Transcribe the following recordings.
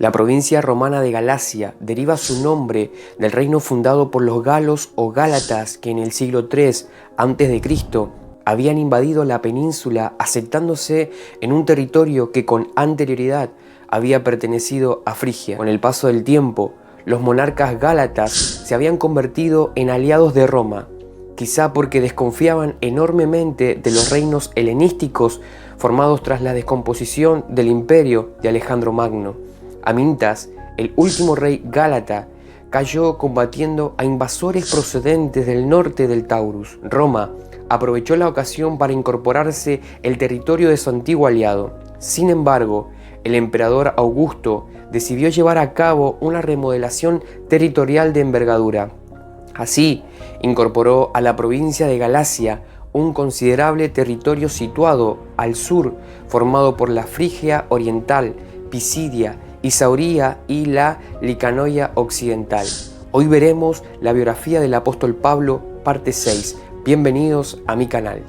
La provincia romana de Galacia deriva su nombre del reino fundado por los galos o gálatas que en el siglo III a.C. habían invadido la península asentándose en un territorio que con anterioridad había pertenecido a Frigia. Con el paso del tiempo, los monarcas gálatas se habían convertido en aliados de Roma, quizá porque desconfiaban enormemente de los reinos helenísticos formados tras la descomposición del imperio de Alejandro Magno. Amintas, el último rey gálata, cayó combatiendo a invasores procedentes del norte del Taurus. Roma aprovechó la ocasión para incorporarse el territorio de su antiguo aliado. Sin embargo, el emperador Augusto decidió llevar a cabo una remodelación territorial de envergadura. Así, incorporó a la provincia de Galacia un considerable territorio situado al sur, formado por la Frigia Oriental, Pisidia, Isauria y la Licanoia Occidental. Hoy veremos la biografía del apóstol Pablo, parte 6. Bienvenidos a mi canal.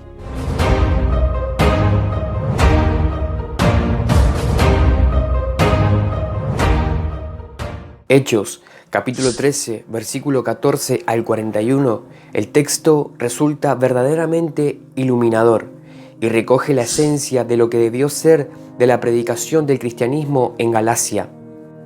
Hechos, capítulo 13, versículo 14 al 41, el texto resulta verdaderamente iluminador y recoge la esencia de lo que debió ser de la predicación del cristianismo en Galacia.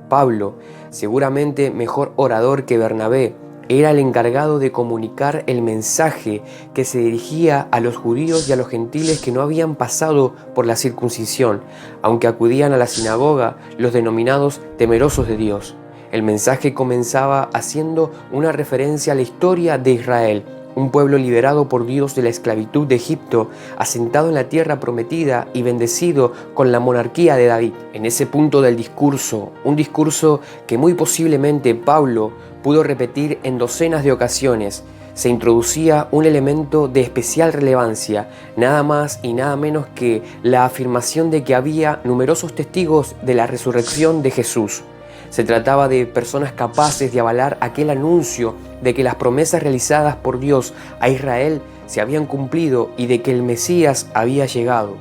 Pablo, seguramente mejor orador que Bernabé, era el encargado de comunicar el mensaje que se dirigía a los judíos y a los gentiles que no habían pasado por la circuncisión, aunque acudían a la sinagoga los denominados temerosos de Dios. El mensaje comenzaba haciendo una referencia a la historia de Israel, un pueblo liberado por Dios de la esclavitud de Egipto, asentado en la tierra prometida y bendecido con la monarquía de David. En ese punto del discurso, un discurso que muy posiblemente Pablo pudo repetir en docenas de ocasiones, se introducía un elemento de especial relevancia, nada más y nada menos que la afirmación de que había numerosos testigos de la resurrección de Jesús. Se trataba de personas capaces de avalar aquel anuncio de que las promesas realizadas por Dios a Israel se habían cumplido y de que el Mesías había llegado.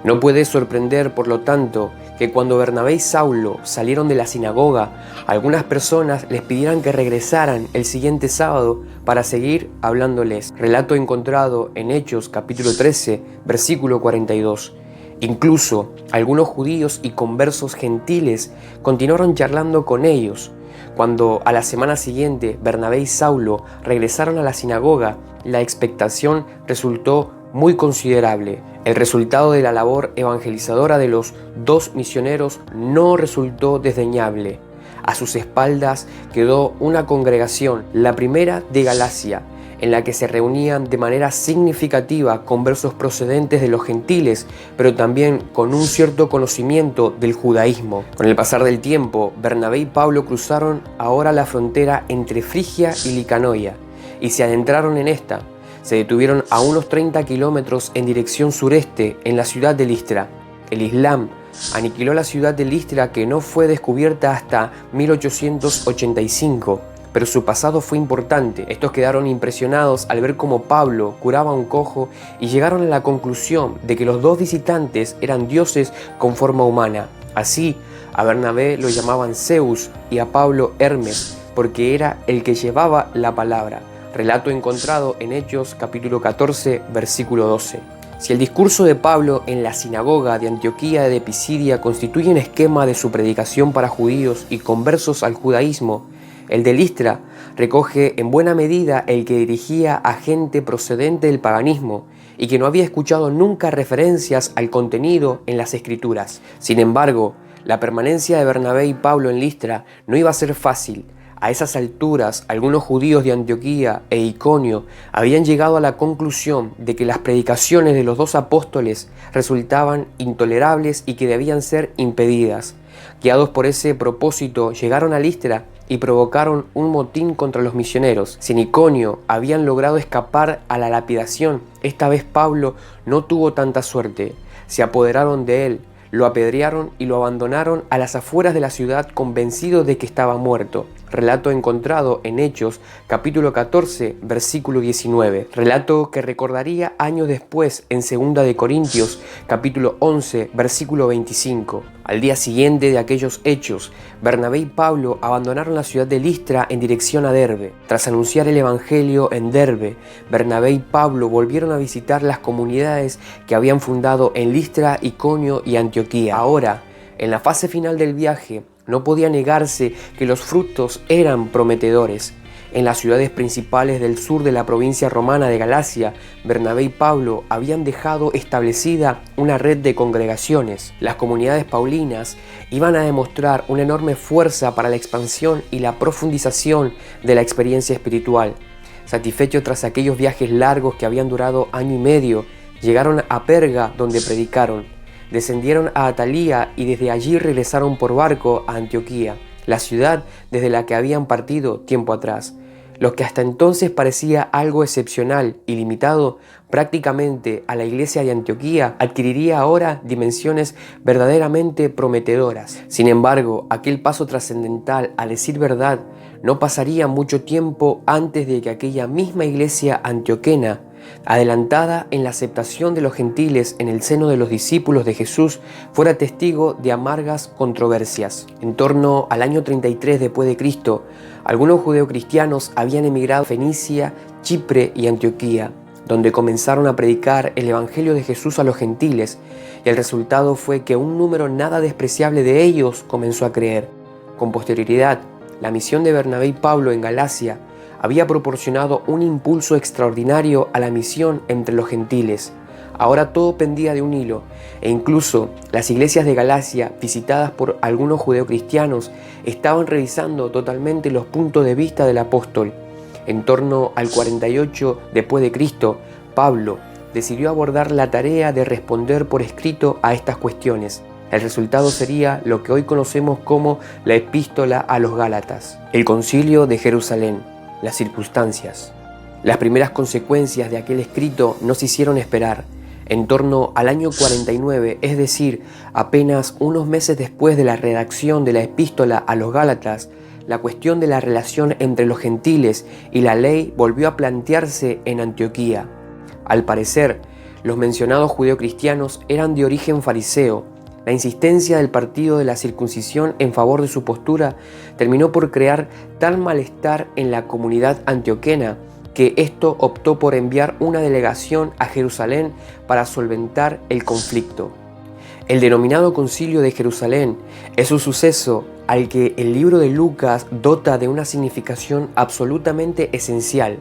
No puede sorprender, por lo tanto, que cuando Bernabé y Saulo salieron de la sinagoga, algunas personas les pidieran que regresaran el siguiente sábado para seguir hablándoles. Relato encontrado en Hechos capítulo 13, versículo 42. Incluso algunos judíos y conversos gentiles continuaron charlando con ellos. Cuando a la semana siguiente Bernabé y Saulo regresaron a la sinagoga, la expectación resultó muy considerable. El resultado de la labor evangelizadora de los dos misioneros no resultó desdeñable. A sus espaldas quedó una congregación, la primera de Galacia, en la que se reunían de manera significativa conversos procedentes de los gentiles, pero también con un cierto conocimiento del judaísmo. Con el pasar del tiempo, Bernabé y Pablo cruzaron ahora la frontera entre Frigia y Licanoia y se adentraron en esta. Se detuvieron a unos 30 kilómetros en dirección sureste en la ciudad de Listra. El Islam aniquiló la ciudad de Listra, que no fue descubierta hasta 1885. Pero su pasado fue importante. Estos quedaron impresionados al ver cómo Pablo curaba a un cojo y llegaron a la conclusión de que los dos visitantes eran dioses con forma humana. Así, a Bernabé lo llamaban Zeus y a Pablo Hermes, porque era el que llevaba la palabra. Relato encontrado en Hechos capítulo 14, versículo 12. Si el discurso de Pablo en la sinagoga de Antioquía de Pisidia constituye un esquema de su predicación para judíos y conversos al judaísmo, el de Listra recoge en buena medida el que dirigía a gente procedente del paganismo y que no había escuchado nunca referencias al contenido en las Escrituras. Sin embargo, la permanencia de Bernabé y Pablo en Listra no iba a ser fácil. A esas alturas, algunos judíos de Antioquía e Iconio habían llegado a la conclusión de que las predicaciones de los dos apóstoles resultaban intolerables y que debían ser impedidas. Guiados por ese propósito, llegaron a Listra y provocaron un motín contra los misioneros. Si en Iconio habían logrado escapar a la lapidación, esta vez Pablo no tuvo tanta suerte. Se apoderaron de él, lo apedrearon y lo abandonaron a las afueras de la ciudad, convencidos de que estaba muerto. Relato encontrado en Hechos, capítulo 14, versículo 19. Relato que recordaría años después en 2 de Corintios, capítulo 11, versículo 25. Al día siguiente de aquellos hechos, Bernabé y Pablo abandonaron la ciudad de Listra en dirección a Derbe. Tras anunciar el evangelio en Derbe, Bernabé y Pablo volvieron a visitar las comunidades que habían fundado en Listra, Iconio y Antioquía. Ahora, en la fase final del viaje, no podía negarse que los frutos eran prometedores. En las ciudades principales del sur de la provincia romana de Galacia, Bernabé y Pablo habían dejado establecida una red de congregaciones. Las comunidades paulinas iban a demostrar una enorme fuerza para la expansión y la profundización de la experiencia espiritual. Satisfechos tras aquellos viajes largos que habían durado año y medio, llegaron a Perga, donde predicaron. Descendieron a Atalía y desde allí regresaron por barco a Antioquía, la ciudad desde la que habían partido tiempo atrás. Lo que hasta entonces parecía algo excepcional y limitado prácticamente a la iglesia de Antioquía adquiriría ahora dimensiones verdaderamente prometedoras. Sin embargo, aquel paso trascendental, a decir verdad, no pasaría mucho tiempo antes de que aquella misma iglesia antioquena, adelantada en la aceptación de los gentiles en el seno de los discípulos de Jesús, fuera testigo de amargas controversias. En torno al año 33 después de Cristo, algunos judeocristianos habían emigrado a Fenicia, Chipre y Antioquía, donde comenzaron a predicar el evangelio de Jesús a los gentiles, y el resultado fue que un número nada despreciable de ellos comenzó a creer. Con posterioridad, la misión de Bernabé y Pablo en Galacia había proporcionado un impulso extraordinario a la misión entre los gentiles. Ahora todo pendía de un hilo, e incluso las iglesias de Galacia, visitadas por algunos judeocristianos, estaban revisando totalmente los puntos de vista del apóstol. En torno al 48 después de Cristo, Pablo decidió abordar la tarea de responder por escrito a estas cuestiones. El resultado sería lo que hoy conocemos como la Epístola a los Gálatas. El Concilio de Jerusalén. Las circunstancias. Las primeras consecuencias de aquel escrito no se hicieron esperar. En torno al año 49, es decir, apenas unos meses después de la redacción de la Epístola a los Gálatas, la cuestión de la relación entre los gentiles y la ley volvió a plantearse en Antioquía. Al parecer, los mencionados judeocristianos eran de origen fariseo. La insistencia del partido de la circuncisión en favor de su postura terminó por crear tal malestar en la comunidad antioquena que esto optó por enviar una delegación a Jerusalén para solventar el conflicto. El denominado Concilio de Jerusalén es un suceso al que el libro de Lucas dota de una significación absolutamente esencial,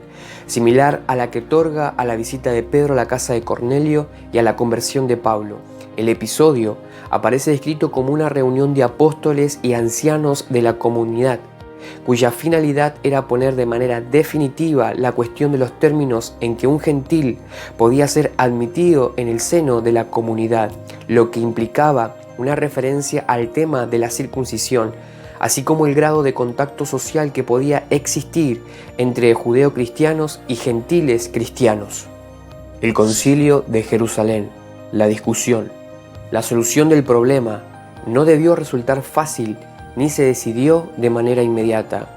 similar a la que otorga a la visita de Pedro a la casa de Cornelio y a la conversión de Pablo. El episodio aparece descrito como una reunión de apóstoles y ancianos de la comunidad, cuya finalidad era poner de manera definitiva la cuestión de los términos en que un gentil podía ser admitido en el seno de la comunidad, lo que implicaba una referencia al tema de la circuncisión, así como el grado de contacto social que podía existir entre judeocristianos y gentiles cristianos. El Concilio de Jerusalén. La discusión. La solución del problema no debió resultar fácil ni se decidió de manera inmediata.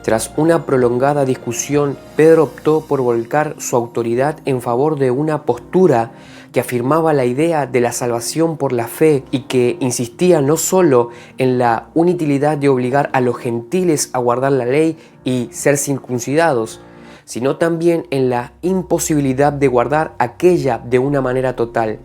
Tras una prolongada discusión, Pedro optó por volcar su autoridad en favor de una postura que afirmaba la idea de la salvación por la fe y que insistía no solo en la inutilidad de obligar a los gentiles a guardar la ley y ser circuncidados, sino también en la imposibilidad de guardar aquella de una manera total.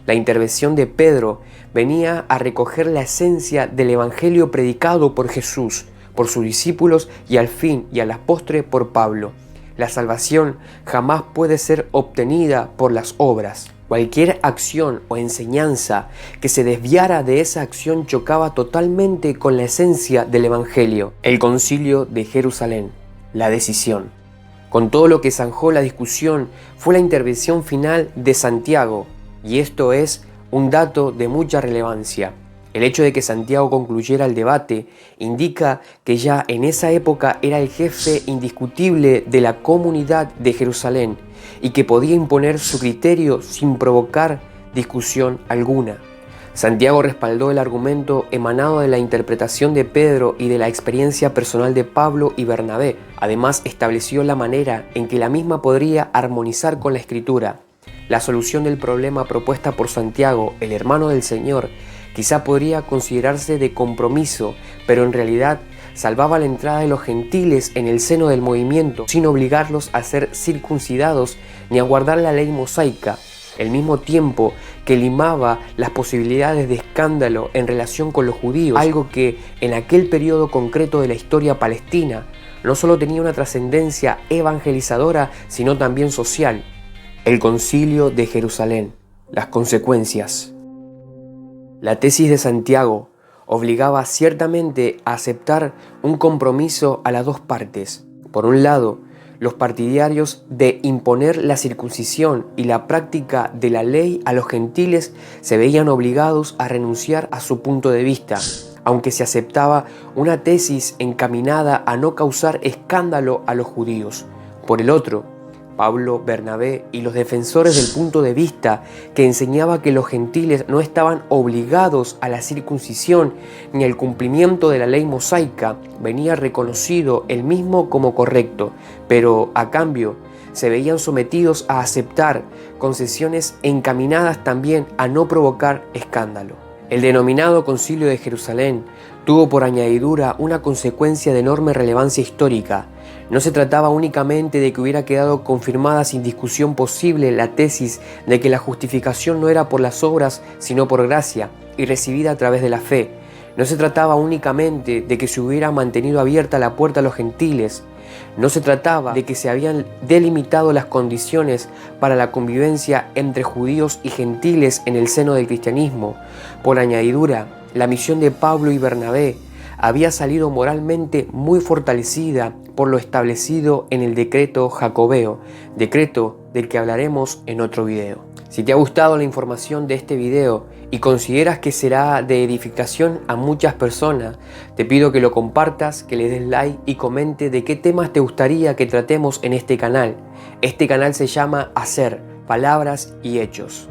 La intervención de Pedro venía a recoger la esencia del evangelio predicado por Jesús, por sus discípulos y al fin y a la postre por Pablo. La salvación jamás puede ser obtenida por las obras. Cualquier acción o enseñanza que se desviara de esa acción chocaba totalmente con la esencia del evangelio. El Concilio de Jerusalén. La decisión. Con todo lo que zanjó la discusión fue la intervención final de Santiago, y esto es un dato de mucha relevancia. El hecho de que Santiago concluyera el debate indica que ya en esa época era el jefe indiscutible de la comunidad de Jerusalén y que podía imponer su criterio sin provocar discusión alguna. Santiago respaldó el argumento emanado de la interpretación de Pedro y de la experiencia personal de Pablo y Bernabé. Además, estableció la manera en que la misma podría armonizar con la Escritura. La solución del problema propuesta por Santiago, el hermano del Señor, quizá podría considerarse de compromiso, pero en realidad salvaba la entrada de los gentiles en el seno del movimiento sin obligarlos a ser circuncidados ni a guardar la ley mosaica, al mismo tiempo que limaba las posibilidades de escándalo en relación con los judíos, algo que en aquel periodo concreto de la historia palestina no solo tenía una trascendencia evangelizadora, sino también social. El Concilio de Jerusalén. Las consecuencias. La tesis de Santiago obligaba ciertamente a aceptar un compromiso a las dos partes. Por un lado, los partidarios de imponer la circuncisión y la práctica de la ley a los gentiles se veían obligados a renunciar a su punto de vista, aunque se aceptaba una tesis encaminada a no causar escándalo a los judíos. Por el otro, Pablo, Bernabé y los defensores del punto de vista que enseñaba que los gentiles no estaban obligados a la circuncisión ni al cumplimiento de la ley mosaica, venía reconocido el mismo como correcto, pero a cambio se veían sometidos a aceptar concesiones encaminadas también a no provocar escándalo. El denominado Concilio de Jerusalén tuvo por añadidura una consecuencia de enorme relevancia histórica. No se trataba únicamente de que hubiera quedado confirmada sin discusión posible la tesis de que la justificación no era por las obras, sino por gracia, y recibida a través de la fe. No se trataba únicamente de que se hubiera mantenido abierta la puerta a los gentiles. No se trataba de que se habían delimitado las condiciones para la convivencia entre judíos y gentiles en el seno del cristianismo. Por añadidura, la misión de Pablo y Bernabé había salido moralmente muy fortalecida por lo establecido en el decreto jacobeo, decreto del que hablaremos en otro video. Si te ha gustado la información de este video y consideras que será de edificación a muchas personas, te pido que lo compartas, que le des like y comente de qué temas te gustaría que tratemos en este canal. Este canal se llama Hacer, Palabras y Hechos.